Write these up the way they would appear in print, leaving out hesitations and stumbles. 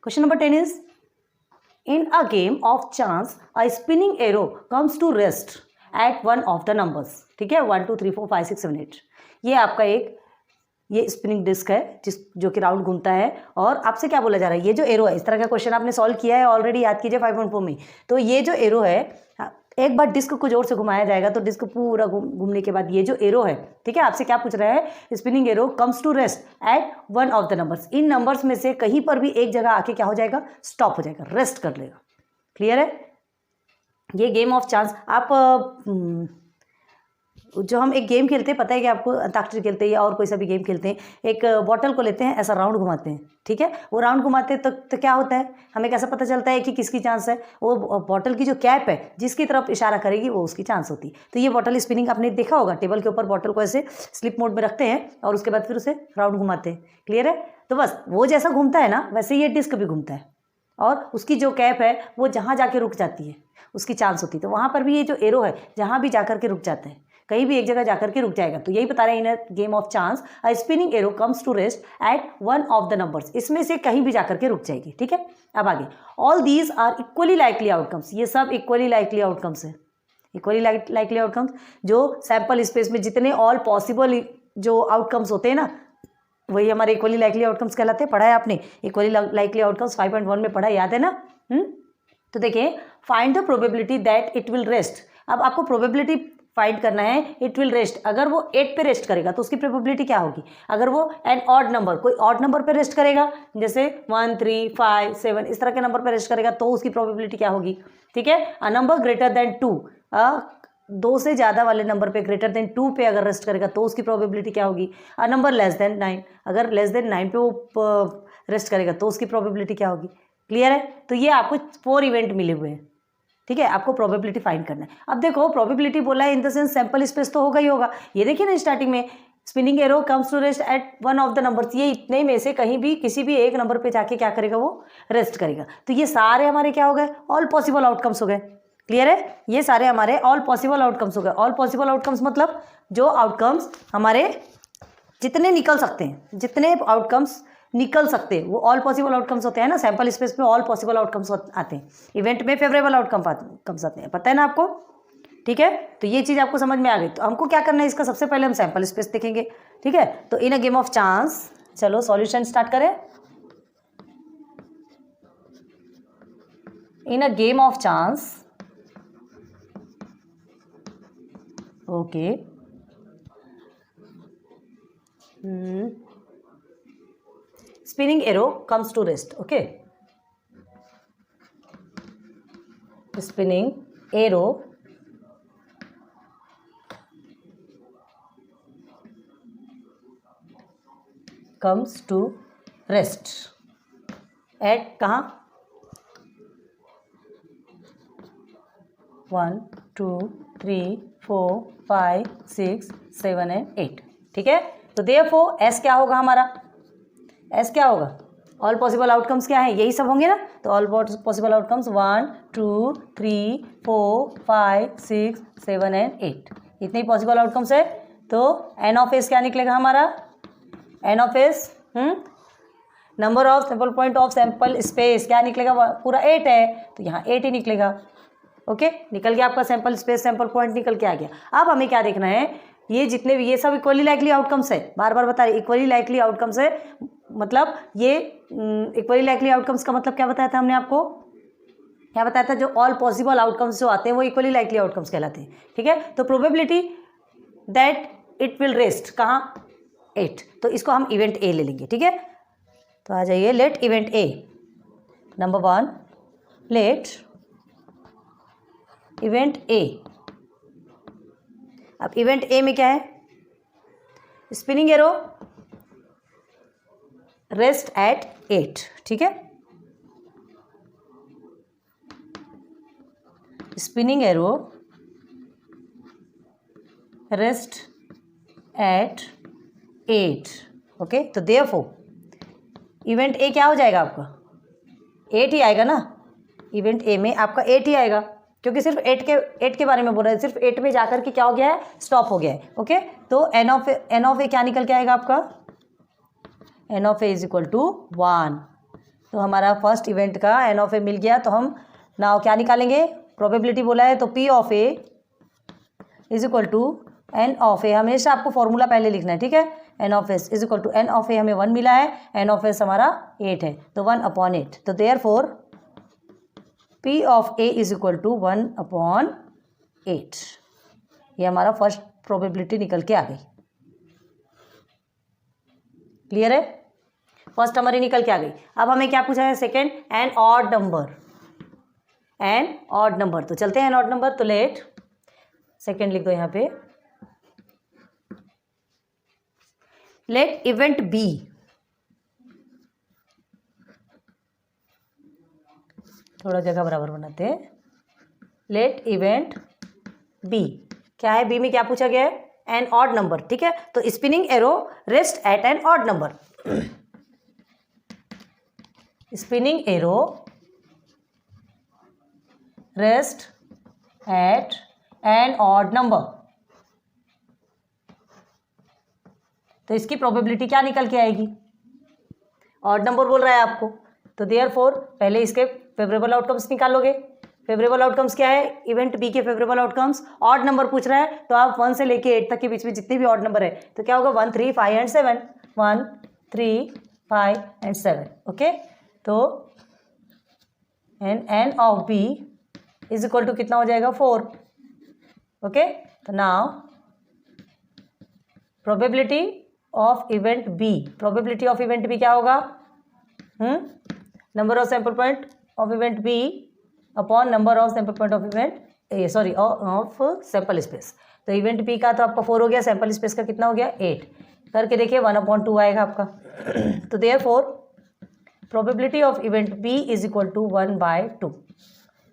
Question number 10 is in a game of chance a spinning arrow comes to rest at one of the numbers. ठीक है, 1 2 3 4 5 6 7 8। ये आपका ये spinning disc है जो कि राउंड घूमता है, और आपसे क्या बोला जा रहा है, ये जो एरो है, इस तरह का क्वेश्चन आपने सॉल्व किया है ऑलरेडी, याद कीजिए 5.4 में। तो ये जो एरो है, एक बार डिस्क को जोर से घुमाया जाएगा तो डिस्क पूरा घूमने के बाद ये जो एरो है, ठीक है, आपसे क्या पूछ रहा है, spinning arrow comes to rest at one of the numbers. इन नंबर्स में से कहीं पर भी एक जगह आके क्या हो जाएगा, स्टॉप हो जाएगा, रेस्ट कर लेगा। क्लियर है? ये गेम ऑफ चांस, आप जो हम एक गेम खेलते हैं, पता है कि आपको, अंताक्षरी खेलते हैं या और कोई सा भी गेम खेलते हैं, एक बॉटल को लेते हैं, ऐसा राउंड घुमाते हैं, ठीक है, वो राउंड घुमाते हैं तो क्या होता है, हमें कैसा पता चलता है कि किसकी चांस है, वो बॉटल की जो कैप है जिसकी तरफ इशारा करेगी वो उसकी चांस होती है। तो ये बॉटल स्पिनिंग आपने देखा होगा, टेबल के ऊपर बॉटल को ऐसे स्लिप मोड में रखते हैं और उसके बाद फिर उसे राउंड घुमाते हैं। क्लियर है? तो बस वो जैसा घूमता है ना, वैसे ये डिस्क भी घूमता है, और उसकी जो कैप है वो जहाँ जाके रुक जाती है उसकी चांस होती है। तो वहाँ पर भी ये जो एरो है जहाँ भी जाकर के रुक जाते हैं, कहीं भी एक जगह जाकर के रुक जाएगा। तो यही बता रहे हैं, in a game of chance a spinning arrow comes to rest at one of the numbers. इसमें से कहीं भी जाकर के रुक जाएगी। ठीक है, अब आगे, all these are equally likely outcomes. ये सब इक्वली लाइकली आउटकम्स है। इक्वली लाइकली आउटकम्स जो सैंपल स्पेस में जितने ऑल पॉसिबल जो आउटकम्स होते हैं ना, वही हमारे इक्वली लाइकली आउटकम्स कहलाते हैं। पढ़ा है आपने इक्वली लाइकली आउटकम्स 5.1 में पढ़ा, याद है ना? तो देखिए, find the probability that it will rest. अब आपको प्रोबेबिलिटी फाइंड करना है, इट विल रेस्ट। अगर वो 8 पे रेस्ट करेगा तो उसकी प्रोबेबिलिटी क्या होगी? अगर वो एन ऑड नंबर, कोई ऑड नंबर पे रेस्ट करेगा, जैसे 1 3 5 7 इस तरह के नंबर पे रेस्ट करेगा, तो उसकी प्रोबेबिलिटी क्या होगी? ठीक है, अ नंबर ग्रेटर देन 2, 2 से ज़्यादा वाले नंबर पे, ग्रेटर देन 2 पे अगर रेस्ट करेगा तो उसकी प्रोबेबिलिटी क्या होगी? अ नंबर लेस देन 9, अगर लेस देन 9 पे वो रेस्ट करेगा तो उसकी प्रोबेबिलिटी क्या होगी? क्लियर है? तो ये आपको 4 इवेंट मिले हुए हैं। ठीक है, आपको प्रोबेबिलिटी फाइंड करना है। अब देखो, प्रोबेबिलिटी बोला है in the sense sample space तो होगा ही होगा। ये देखिए ना, स्टार्टिंग में spinning arrow comes to rest at one of the numbers, ये इतने में से कहीं भी किसी भी एक नंबर पे जाके क्या करेगा, वो रेस्ट करेगा। तो ये सारे हमारे क्या हो गए? ऑल पॉसिबल आउटकम्स हो गए। क्लियर है? ये सारे हमारे ऑल पॉसिबल आउटकम्स हो गए। ऑल पॉसिबल आउटकम्स मतलब जो आउटकम्स हमारे जितने निकल सकते हैं, जितने आउटकम्स निकल सकते हैं वो ऑल पॉसिबल आउटकम्स होते हैं ना। सैंपल स्पेस में ऑल पॉसिबल आउटकम्स आते हैं, इवेंट में फेवरेबल आउटकम्स आते हैं, पता है ना आपको? ठीक है, तो ये चीज़ आपको समझ में आ गई। तो हमको क्या करना है इसका, सबसे पहले हम सैंपल स्पेस देखेंगे। ठीक है, तो in a game of chance, चलो सॉल्यूशन स्टार्ट करें। In a game of chance, okay, spinning arrow comes to rest. Okay, spinning arrow comes to rest at कहाँ? 1 2 3 4 5 6 7 and 8। ठीक है, तो therefore S क्या होगा हमारा? एस क्या होगा? ऑल पॉसिबल आउटकम्स क्या है? यही सब होंगे ना। तो ऑल पॉसिबल आउटकम्स 1 2 3 4 5 6 7 and 8, इतने ही पॉसिबल आउटकम्स है। तो एन ऑफ एस क्या निकलेगा हमारा? N of S number of sample point of sample space क्या निकलेगा? पूरा 8 है, तो यहाँ 8 ही निकलेगा। ओके, निकल गया आपका सैंपल स्पेस, सैंपल पॉइंट निकल के आ गया। अब हमें क्या देखना है, ये जितने भी, ये सब इक्वली लाइकली आउटकम्स है। बार बार बता रहे, इक्वली लाइकली आउटकम्स है, मतलब ये इक्वली लाइकली आउटकम्स का मतलब क्या बताया था हमने आपको? क्या बताया था? जो ऑल पॉसिबल आउटकम्स जो आते हैं वो इक्वली लाइकली आउटकम्स कहलाते हैं। ठीक है, तो probability that it will rest कहाँ? 8, तो इसको हम इवेंट ए ले लेंगे। ठीक है, तो आ जाइए, let event A, number 1, let event A. अब इवेंट ए में क्या है? Spinning arrow rest at 8। ठीक है, spinning arrow rest at 8। Okay, तो देयरफॉर इवेंट ए क्या हो जाएगा आपका? 8 ही आएगा ना। इवेंट ए में आपका 8 ही आएगा, क्योंकि सिर्फ 8 के बारे में बोल रहे हैं। सिर्फ 8 में जाकर के क्या हो गया है? स्टॉप हो गया है। ओके, तो एन ऑफ ए क्या निकल के आएगा आपका? N of A is equal to 1। तो हमारा फर्स्ट इवेंट का एन ऑफ ए मिल गया। तो हम नाउ क्या निकालेंगे, प्रोबेबिलिटी बोला है तो P of A is equal to N of A, हमेशा आपको फॉर्मूला पहले लिखना है, ठीक है। N of S is equal to N of A हमें 1 मिला है, एन ऑफ एस हमारा 8 है, तो 1/8। तो therefore P of A is equal to 1/8। ये हमारा फर्स्ट प्रोबेबिलिटी निकल के आ गई। क्लियर है, फर्स्ट हमारी निकल के आ गई। अब हमें क्या पूछा है second, an odd number, an odd number. तो चलते हैं एन ऑड नंबर। तो लेट सेकेंड लिख दो यहाँ पे, लेट इवेंट बी, थोड़ा जगह बराबर बनाते हैं। लेट इवेंट बी क्या है, बी में क्या पूछा गया है, एन ऑड नंबर, ठीक है। तो spinning arrow rest at an odd number, spinning arrow rest at an odd number. तो इसकी प्रोबेबिलिटी क्या निकल के आएगी, ऑड नंबर बोल रहा है आपको, तो देयरफॉर पहले इसके फेवरेबल आउटकम्स निकालोगे। फेवरेबल आउटकम्स क्या है, इवेंट बी के फेवरेबल आउटकम्स, ऑड नंबर पूछ रहा है तो आप 1 से लेके 8 तक के बीच में जितने भी ऑड नंबर है तो क्या होगा 1, 3, 5 एंड 7, 1, 3, 5 एंड 7, ओके। तो n of B is equal to कितना हो जाएगा 4, ओके। तो now probability of event B, probability of event B क्या होगा, number of sample point of event B upon number of sample point of event sorry of sample space. तो event B का तो आपका 4 हो गया, सैंपल स्पेस का कितना हो गया 8, करके देखिए 1/2 आएगा आपका। तो therefore probability of event B is equal to 1/2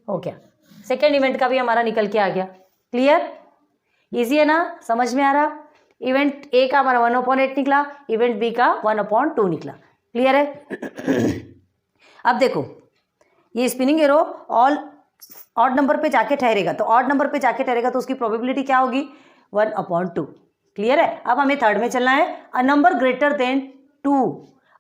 हो गया। सेकेंड इवेंट का भी हमारा निकल के आ गया। क्लियर, इजी है ना, समझ में आ रहा। इवेंट ए का हमारा 1/8 निकला, इवेंट बी का 1/2 निकला। क्लियर है। अब देखो ये spinning arrow all odd number पे जाके ठहरेगा, तो ऑड नंबर पे जाके ठहरेगा तो उसकी प्रोबेबिलिटी क्या होगी 1/2। क्लियर है। अब हमें थर्ड में चलना है, a number greater than 2,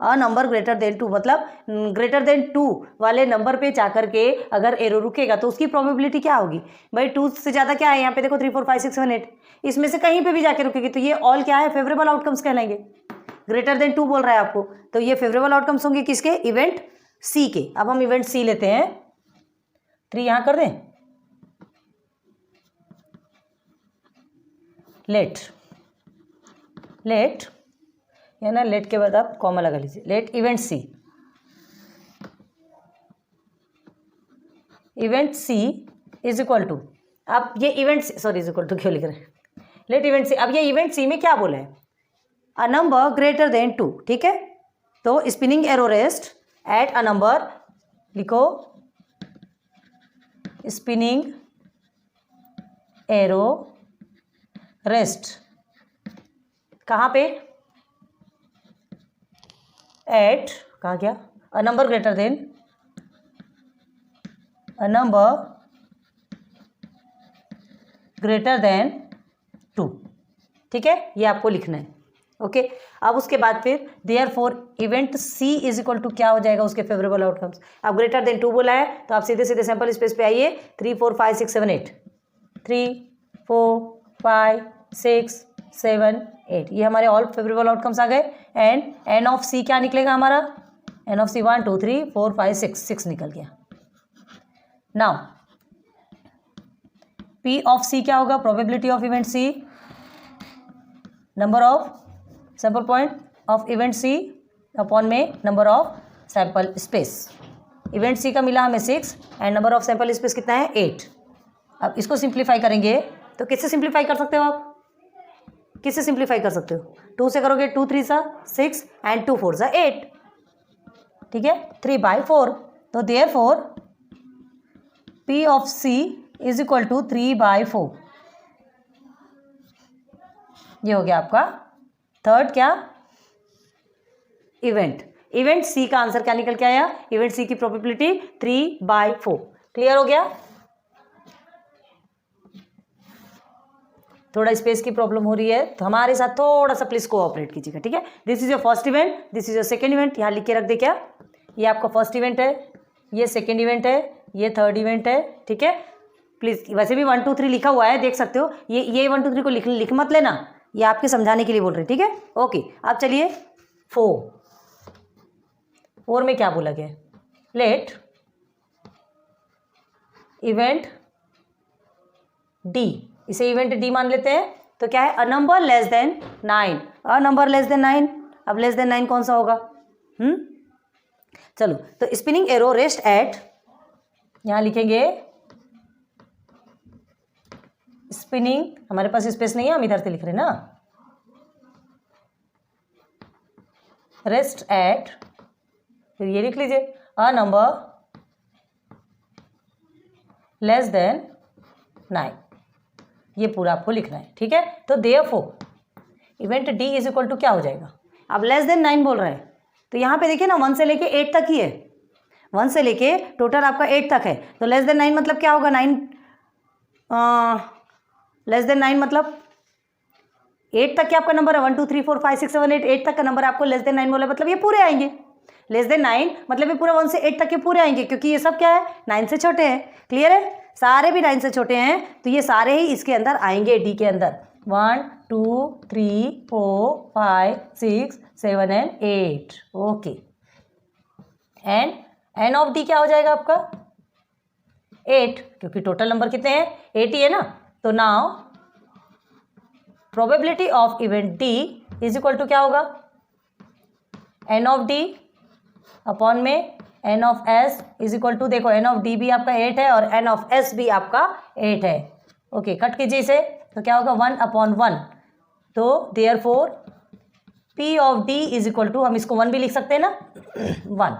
a number greater than 2 मतलब ग्रेटर देन 2 वाले नंबर पे जाकर के अगर एरो रुकेगा तो उसकी प्रोबेबिलिटी क्या होगी भाई, 2 से ज़्यादा क्या है यहाँ पे देखो 3, 4, 5, 6, 7, 8, इसमें से कहीं पे भी जाके रुकेगी तो ये ऑल क्या है, फेवरेबल आउटकम्स कहलाएंगे। ग्रेटर देन 2 बोल रहा है आपको, तो ये फेवरेबल आउटकम्स होंगे किसके, इवेंट सी के। अब हम इवेंट सी लेते हैं, 3 यहाँ कर दें, लेट या ना, लेट के बाद आप कॉमा लगा लीजिए, let event C, event C is equal to, अब ये event sorry is equal to क्यों लिख रहे हैं, लेट इवेंट सी। अब ये इवेंट सी में क्या बोला है, अ नंबर ग्रेटर देन 2, ठीक है। तो spinning arrow rest at a number, लिखो स्पिनिंग एरो रेस्ट कहाँ पे, एट कहाँ गया, a number greater than, a number greater than 2, ठीक है, ये आपको लिखना है, ओके। अब उसके बाद फिर therefore event C is equal to क्या हो जाएगा उसके फेवरेबल आउटकम्स। अब ग्रेटर देन 2 बोला है तो आप सीधे सीधे सैंपल स्पेस पे आइए, 3, 4, 5, 6, 7, 8, 3, 4, 5, 6, 7, 8, ये हमारे ऑल फेवरेबल आउटकम्स आ गए। एंड एन ऑफ सी क्या निकलेगा हमारा, एन ऑफ सी 1, 2, 3, 4, 5, 6 निकल गया। नाउ पी ऑफ सी क्या होगा, probability of event C, number of sample point of event C upon में number of sample space. Event C का मिला हमें 6 and number of sample space कितना है 8। अब इसको सिंप्लीफाई करेंगे तो किससे सिंप्लीफाई कर सकते हो आप, किससे सिंप्लीफाई कर सकते हो, 2 से करोगे, 2 3 6 एंड 2 4 8, ठीक है, 3/4। तो therefore P of C is equal to 3/4, ये हो गया आपका थर्ड क्या, इवेंट सी का आंसर क्या निकल के आया, इवेंट सी की प्रोबेबिलिटी 3/4। क्लियर हो गया। थोड़ा स्पेस की प्रॉब्लम हो रही है तो हमारे साथ थोड़ा सा प्लीज कोऑपरेट कीजिएगा, ठीक है। This is your first event, this is your second event, यहाँ लिख के रख दे क्या, ये आपका फर्स्ट इवेंट है, ये सेकेंड इवेंट है, ये थर्ड इवेंट है, ठीक है। प्लीज़ वैसे भी 1 2 3 लिखा हुआ है, देख सकते हो। ये 1 2 3 को लिख मत लेना, ये आपके समझाने के लिए बोल रहे हैं, ठीक है। ओके, अब चलिए 4 में क्या बोला गया, लेट इवेंट डी, इसे इवेंट डी मान लेते हैं। तो क्या है, a number less than 9, a number less than 9। अब लेस देन 9 कौन सा होगा? चलो, तो स्पिनिंग एरो रेस्ट एट, यहां लिखेंगे स्पिनिंग, हमारे पास स्पेस नहीं है, हम इधर से लिख रहे हैं ना, रेस्ट एट, फिर ये लिख लीजिए अ नंबर लेस देन 9, ये पूरा आपको लिखना है, ठीक है। तो therefore event D is equal to क्या हो जाएगा, अब लेस देन 9 बोल रहा है, तो यहाँ पे देखिए ना 1 से लेके 8 तक ही है, 1 से लेके टोटल आपका 8 तक है। तो लेस देन 9 मतलब क्या होगा, 9 लेस देन 9 मतलब 8 तक के आपका नंबर है, 1 2 3 4 5 6 7 8 तक का नंबर आपको लेस देन 9 बोला, मतलब ये पूरे आएंगे। लेस देन 9 मतलब ये पूरा 1 से 8 तक के पूरे आएंगे, क्योंकि ये सब क्या है, 9 से छोटे हैं। क्लियर है, सारे भी 9 से छोटे हैं, तो ये सारे ही इसके अंदर आएंगे, डी के अंदर। 1 2 3 4 5 6 7 and 8, okay. And n of D क्या हो जाएगा आपका 8, क्योंकि टोटल नंबर कितने हैं, 8 ही है ना। तो now probability of event D is equal to क्या होगा, एन ऑफ डी अपॉन में n of S is equal to, देखो एन ऑफ डी भी आपका 8 है और एन ऑफ एस भी आपका 8 है। ओके, कट कीजिए इसे, तो क्या होगा 1/1। तो therefore P of D is equal to, हम इसको 1 भी लिख सकते हैं ना, 1।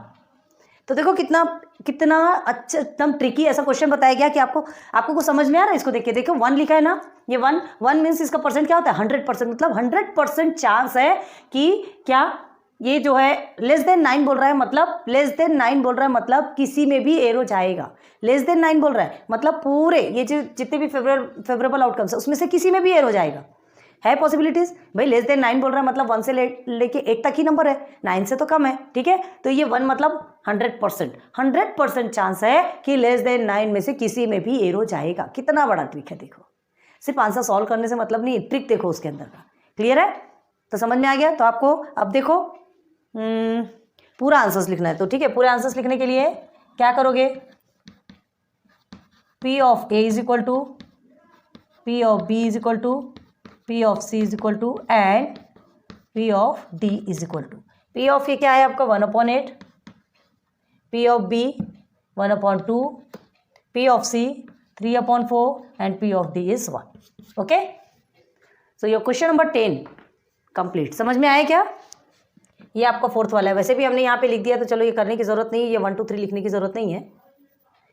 तो देखो कितना कितना अच्छा, एकदम ट्रिकी ऐसा क्वेश्चन बताया गया कि आपको कुछ समझ में आ रहा है। इसको देखिए, देखो 1 लिखा है ना, ये 1 मीन्स इसका परसेंट क्या होता है, 100%, मतलब 100% चांस है कि क्या ये जो है लेस देन 9 बोल रहा है, मतलब लेस देन 9 बोल रहा है मतलब किसी में भी एरो जाएगा। लेस देन 9 बोल रहा है मतलब पूरे ये जो जितने भी फेवरेबल आउटकम्स है उसमें से किसी में भी एरो जाएगा। है पॉसिबिलिटीज भाई, लेस देन 9 बोल रहा है मतलब 1 से लेके 8 तक ही नंबर है, 9 से तो कम है, ठीक है। तो ये 1 मतलब 100% चांस है कि लेस देन 9 में से किसी में भी एरो जाएगा। कितना बड़ा ट्रिक है, देखो सिर्फ आंसर सॉल्व करने से मतलब नहीं, ट्रिक देखो उसके अंदर का। क्लियर है, तो समझ में आ गया। तो आपको अब देखो पूरा आंसर्स लिखना है, तो ठीक है, पूरे आंसर्स लिखने के लिए क्या करोगे, P of A is equal to P of B is equal to P of C is equal to and P of D is equal to, P of A क्या है आपका 1/8, P of B 1/2, P of C 3/4 and P of D is 1। Okay, so your question number 10 complete. समझ में आया क्या? ये आपका 4th वाला है, वैसे भी हमने यहाँ पे लिख दिया तो चलो ये करने की ज़रूरत नहीं है, ये 1 2 3 लिखने की ज़रूरत नहीं है,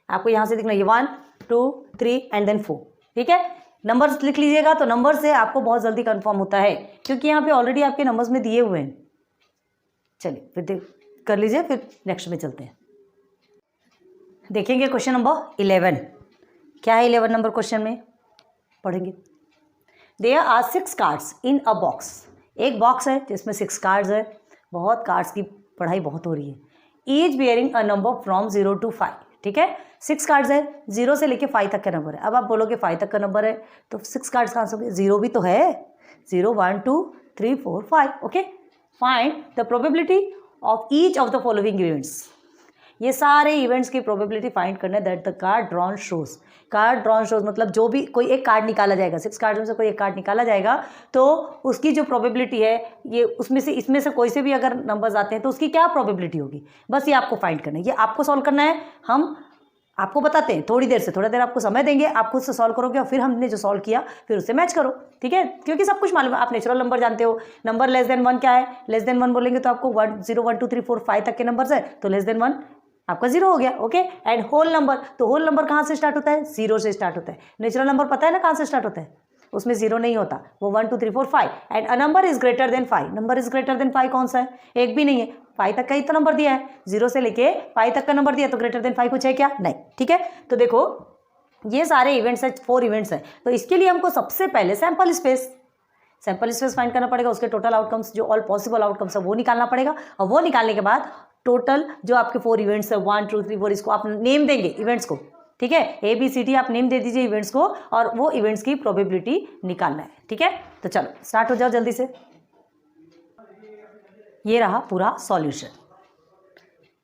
आपको यहाँ से लिखना है 1 2 3 एंड देन 4, ठीक है। नंबर्स लिख लीजिएगा, तो नंबर से आपको बहुत जल्दी कंफर्म होता है, क्योंकि यहाँ पे ऑलरेडी आपके नंबर्स में दिए हुए हैं। चलिए फिर कर लीजिए, फिर नेक्स्ट में चलते हैं, देखेंगे क्वेश्चन नंबर 11 क्या है। 11 नंबर क्वेश्चन में पढ़ेंगे, there are 6 cards in a box, एक बॉक्स है जिसमें 6 कार्ड्स है। बहुत कार्ड्स की पढ़ाई बहुत हो रही है। Each bearing a number from 0 to 5, ठीक है। 6 कार्ड्स है, 0 से लेके 5 तक का नंबर है। अब आप बोलोगे 5 तक का नंबर है तो 6 कार्ड्स कहाँ से होंगे, 0 भी तो है, 0 1 2 3 4 5। Okay, find the probability of each of the following events, ये सारे इवेंट्स की प्रोबेबिलिटी फाइंड करना है। That the card drawn shows, card drawn shows मतलब जो भी कोई एक कार्ड निकाला जाएगा, 6 कार्ड में से कोई एक कार्ड निकाला जाएगा, तो उसकी जो प्रोबेबिलिटी है ये उसमें से इसमें से कोई से भी अगर नंबर्स आते हैं तो उसकी क्या प्रोबेबिलिटी होगी, बस ये आपको फाइंड करना है, ये आपको सॉल्व करना है। हम आपको बताते हैं थोड़ी देर आपको समय देंगे, आप खुद से सॉल्व करोगे और फिर हमने जो सॉल्व किया फिर उससे मैच करो, ठीक है। क्योंकि सब कुछ मालूम है, आप नेचुरल नंबर जानते हो। नंबर लेस देन 1 क्या है, लेस देन 1 बोलेंगे तो आपको 1 0 1 2 3 4 5 तक के नंबर्स है, तो लेस देन 1 आपका 0 हो गया। ओके, एंड होल नंबर, तो होल नंबर कहाँ से स्टार्ट होता है, 0 से स्टार्ट होता है। नेचुरल नंबर पता है ना कहाँ से स्टार्ट होता है, उसमें 0 नहीं होता, वो 1 2 3 4 5 and a number is greater than 5। Number is greater than 5 कौन सा है, एक भी नहीं है, 5 तक का ही तो नंबर दिया है, 0 से लेके 5 तक का नंबर दिया, तो ग्रेटर देन 5 कुछ है क्या, नहीं, ठीक है। तो देखो ये सारे इवेंट्स है, 4 इवेंट्स हैं, तो इसके लिए हमको सबसे पहले सैंपल सैंपल स्पेस फाइंड करना पड़ेगा, उसके टोटल आउटकम्स जो ऑल पॉसिबल आउटकम्स है वो निकालना पड़ेगा, और वो निकालने के बाद टोटल जो आपके 4 इवेंट्स है 1 2 3 4 इसको आप नेम देंगे इवेंट्स को, ठीक है, ABCD आप नेम दे दीजिए इवेंट्स को, और वो इवेंट्स की प्रोबेबिलिटी निकालना है, ठीक है। तो चलो स्टार्ट हो जाओ जल्दी से। ये रहा पूरा सॉल्यूशन,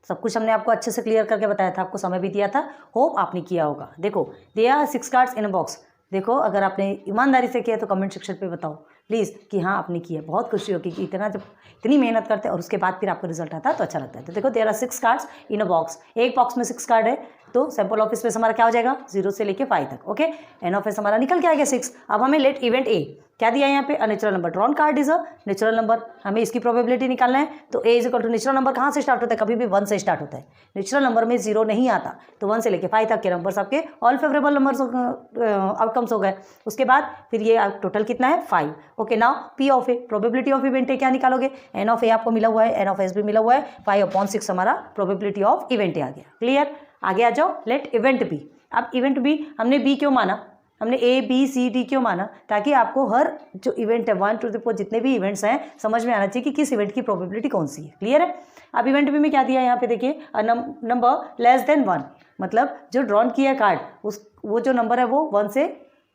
सब कुछ हमने आपको अच्छे से क्लियर करके बताया था, आपको समय भी दिया था, होप आपने किया होगा। देखो दिया 6 कार्ड्स इन अ बॉक्स, देखो अगर आपने ईमानदारी से किया तो कमेंट सेक्शन पे बताओ प्लीज़ कि हाँ आपने किया। बहुत खुशी होगी कि जब इतनी मेहनत करते हैं और उसके बाद फिर आपको रिजल्ट आता है तो अच्छा लगता है। तो देखो there are 6 cards in a box, एक बॉक्स में 6 कार्ड है, तो सैंपल ऑफ स्पेस हमारा क्या हो जाएगा 0 से लेके 5 तक, ओके। एन ऑफ एस हमारा निकल के आ गया 6। अब हमें लेट इवेंट ए क्या दिया है यहाँ पे, a natural number, drawn card is a natural number, हमें इसकी प्रोबेबिलिटी निकालना है। तो A is equal to natural number कहाँ से स्टार्ट होता है, कभी भी 1 से स्टार्ट होता है, नेचुरल नंबर में 0 नहीं आता, तो 1 से लेके 5 तक के नंबर्स आपके ऑल फेवरेबल नंबर्स आउटकम्स हो गए। उसके बाद फिर ये टोटल कितना है 5, okay. Now P of A, probability of event A क्या निकालोगे, एन ऑफ ए आपको मिला हुआ है, एन ऑफ एस भी मिला हुआ है, 5/6 हमारा प्रोबेबिलिटी ऑफ इवेंट ए आ गया। क्लियर, आगे आ जाओ, लेट इवेंट बी। अब इवेंट बी हमने बी क्यों माना, हमने A B C D क्यों माना, ताकि आपको हर जो इवेंट है 1 2 3 4 जितने भी इवेंट्स हैं समझ में आना चाहिए कि किस इवेंट की प्रोबेबिलिटी कौन सी है। क्लियर है। अब इवेंट बी में क्या दिया है यहाँ पे देखिए, नंबर लेस देन 1, मतलब जो ड्रॉन किया कार्ड उस वो जो नंबर है वो 1 से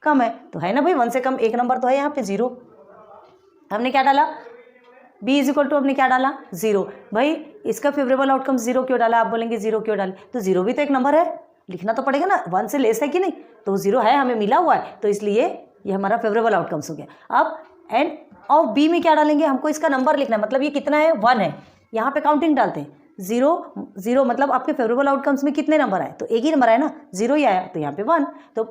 कम है, तो है ना भाई 1 से कम एक नंबर तो है यहाँ पे 0। हमने क्या डाला, B इज इक्वल टू हमने क्या डाला 0। भाई इसका फेवरेबल आउटकम 0 क्यों डाला, आप बोलेंगे 0 क्यों डाले, तो 0 भी तो एक नंबर है, लिखना तो पड़ेगा ना, 1 से लेस है कि नहीं, तो 0 है हमें मिला हुआ है, तो इसलिए ये हमारा फेवरेबल आउटकम्स हो गया। अब एन ऑफ बी में क्या डालेंगे, हमको इसका नंबर लिखना है, मतलब ये कितना है 1 है, यहाँ पे काउंटिंग डालते हैं 0 मतलब आपके फेवरेबल आउटकम्स में कितने नंबर आए, तो एक ही नंबर आया ना, 0 ही आया, तो यहाँ पे 1। तो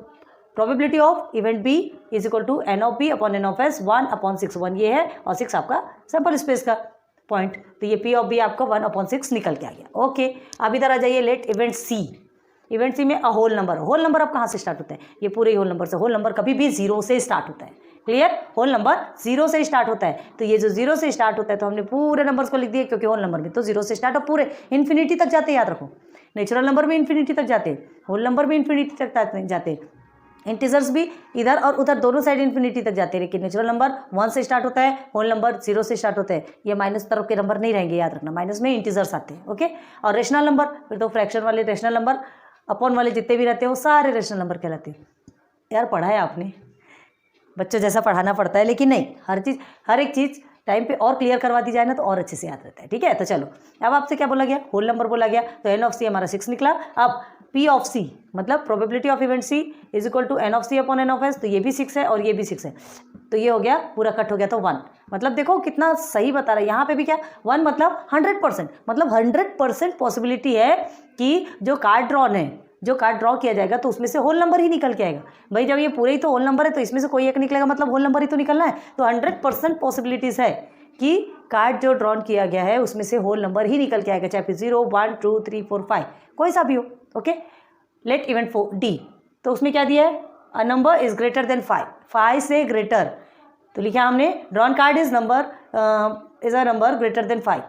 probability of event B is equal to N of B upon n of S 1/6, 1 ये है और 6 आपका सैंपल स्पेस का पॉइंट, तो ये पी ऑफ बी आपका 1/6 निकल के आ गया, ओके। अब इधर आ जाइए, लेट इवेंट सी। इवेंट सी में अ होल नंबर अब कहाँ से स्टार्ट होता है, ये पूरे होल नंबर से, होल नंबर कभी भी 0 से स्टार्ट होता है। क्लियर, होल नंबर 0 से स्टार्ट होता है, तो ये जो 0 से स्टार्ट होता है तो हमने पूरे नंबर्स को लिख दिया, क्योंकि होल नंबर में तो 0 से स्टार्ट और पूरे इन्फिनिटी तक जाते हैं, याद रखो। नेचुरल नंबर भी इन्फिनिटी तक जाते हैं, होल नंबर भी इन्फिनिटी तक जाते हैं, इंटीजर्स भी इधर और उधर दोनों साइड इन्फिनिटी तक जाते हैं, लेकिन नेचुरल नंबर 1 से स्टार्ट होता है, होल नंबर 0 से स्टार्ट होता है। ये माइनस तरफ के नंबर नहीं रहेंगे, याद रखना, माइनस में इंटीजर्स आते हैं, ओके। और रेशनल नंबर फिर तो फ्रैक्शन वाले रेशनल नंबर अपॉन वाले जितने भी रहते हैं वो सारे रेशनल नंबर कहलाते हैं। यार पढ़ा है आपने, बच्चों जैसा पढ़ाना पड़ता है, लेकिन नहीं, हर एक चीज़ टाइम पे और क्लियर करवा दी जाए ना तो और अच्छे से याद रहता है, ठीक है। तो चलो अब आपसे क्या बोला गया, होल नंबर बोला गया, तो एन ऑफ सी हमारा 6 निकला। अब पी ऑफ सी मतलब probability of event C is equal to N of C upon n of S, तो ये भी 6 है और ये भी 6 है, तो ये हो गया पूरा कट हो गया, तो 1। मतलब देखो कितना सही बता रहा है, यहाँ पे भी क्या 1 मतलब 100%, मतलब 100% पॉसिबिलिटी है कि जो कार्ड ड्रॉन है, जो कार्ड ड्रॉ किया जाएगा तो उसमें से होल नंबर ही निकल के आएगा। भाई जब ये पूरे ही तो होल नंबर है तो इसमें से कोई एक निकलेगा, मतलब होल नंबर ही तो निकलना है, तो 100% पॉसिबिलिटीज़ है कि कार्ड जो ड्रॉन किया गया है उसमें से होल नंबर ही निकल के आएगा, चाहे फिर 0 1 2 3 4 5 कोई सा भी हो, ओके। लेट इवेंट 4 डी, तो उसमें क्या दिया है, a number is greater than 5 से ग्रेटर, तो लिखा हमने drawn card is a number greater than 5।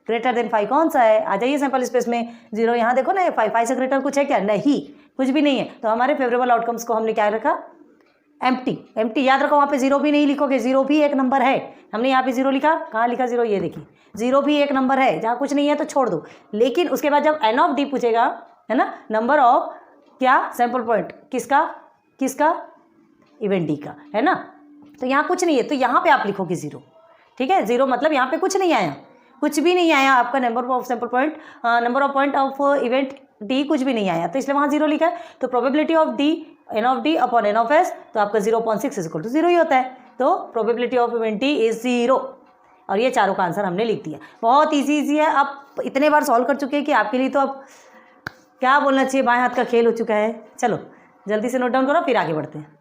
Greater than 5 कौन सा है, आ जाइए सैंपल स्पेस में, 0 यहाँ देखो ना, 5 से ग्रेटर कुछ है क्या, नहीं कुछ भी नहीं है, तो हमारे फेवरेबल आउटकम्स को हमने क्या रखा, एम्प्टी। याद रखो वहाँ पे 0 भी नहीं लिखोगे, 0 भी एक नंबर है, हमने यहाँ पे 0 लिखा, कहाँ लिखा 0, ये देखिए 0 भी एक नंबर है, जहाँ कुछ नहीं है तो छोड़ दो। लेकिन उसके बाद जब एन ऑफ डी पूछेगा, है ना, नंबर ऑफ क्या सैंपल पॉइंट, किसका इवेंट डी का, है ना, तो यहाँ कुछ नहीं है, तो यहाँ पे आप लिखोगे 0, ठीक है। 0 मतलब यहाँ पे कुछ नहीं आया, कुछ भी नहीं आया आपका number of sample point, number of point of event D कुछ भी नहीं आया, तो इसलिए वहाँ 0 लिखा है। तो probability of D n of D upon n of S, तो आपका 0.6 इज इक्वल टू 0 ही होता है, तो probability of event D is 0, और ये चारों का आंसर हमने लिख दिया। बहुत ईजी है, आप इतने बार सॉल्व कर चुके हैं कि आपके लिए तो अब क्या बोलना चाहिए, बाएं हाथ का खेल हो चुका है। चलो जल्दी से नोट डाउन करो, फिर आगे बढ़ते हैं।